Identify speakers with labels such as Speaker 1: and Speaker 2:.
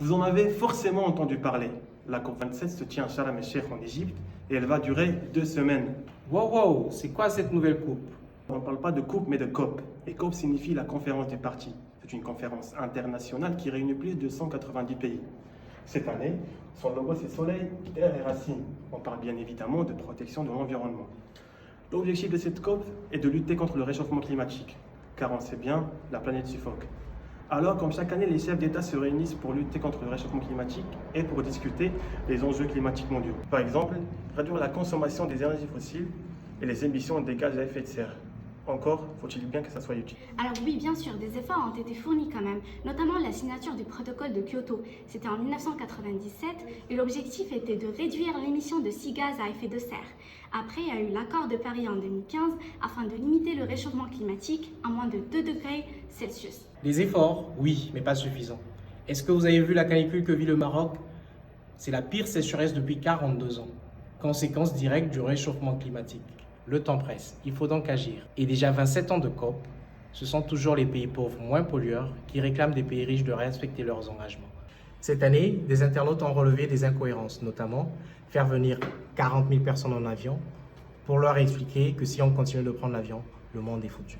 Speaker 1: Vous en avez forcément entendu parler. La COP27 se tient à Sharm el-Sheikh en Égypte et elle va durer 2 semaines.
Speaker 2: Wow, c'est quoi cette nouvelle coupe?
Speaker 1: On ne parle pas de coupe mais de COP. Et COP signifie la conférence des parties. C'est une conférence internationale qui réunit plus de 190 pays. Cette année, son logo c'est Soleil, Terre et Racines. On parle bien évidemment de protection de l'environnement. L'objectif de cette COP est de lutter contre le réchauffement climatique, car on sait bien, la planète suffoque. Alors, comme chaque année, les chefs d'État se réunissent pour lutter contre le réchauffement climatique et pour discuter des enjeux climatiques mondiaux. Par exemple, réduire la consommation des énergies fossiles et les émissions des gaz à effet de serre. Encore, faut-il bien que ça soit utile.
Speaker 3: Alors oui, bien sûr, des efforts ont été fournis quand même, notamment la signature du protocole de Kyoto. C'était en 1997 et l'objectif était de réduire l'émission de 6 gaz à effet de serre. Après, il y a eu l'accord de Paris en 2015 afin de limiter le réchauffement climatique à moins de 2 degrés Celsius.
Speaker 2: Des efforts, oui, mais pas suffisants. Est-ce que vous avez vu la canicule que vit le Maroc? C'est la pire sécheresse depuis 42 ans. Conséquence directe du réchauffement climatique. Le temps presse, il faut donc agir. Et déjà 27 ans de COP, ce sont toujours les pays pauvres moins pollueurs qui réclament des pays riches de respecter leurs engagements. Cette année, des internautes ont relevé des incohérences, notamment faire venir 40 000 personnes en avion pour leur expliquer que si on continue de prendre l'avion, le monde est foutu.